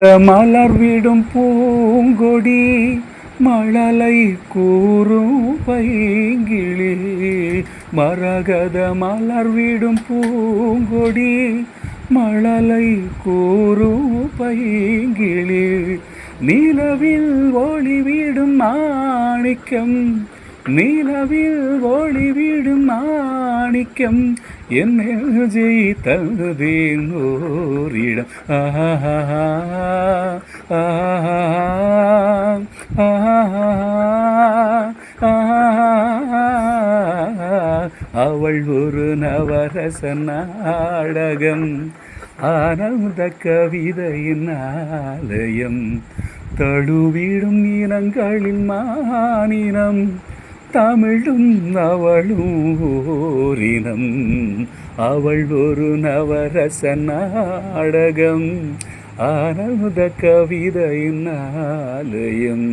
மலர்விடும் பூங்கொடி மழலை கூறும் பைங்கிளி. மரகத மலர்விடும் பூங்கொடி மழலை கூறும் பைங்கிளி. நிலவில் ஒளிவிடும் மாணிக்கம், நிலவில் ஒளிவிடும் மாணிக்கம், என் நெஞ்சை தந்தேன் ஓரிடம். அவள் ஒரு நவரச நாடகம், ஆனந்த கவிதையின் ஆலயம். தழுவிடும் இனங்களின் மானினம், தமிழும் அவளும் ஓரினம். அவள் ஒரு நவரச நாடகம், ஆனந்த கவிதையின் ஆலயம்.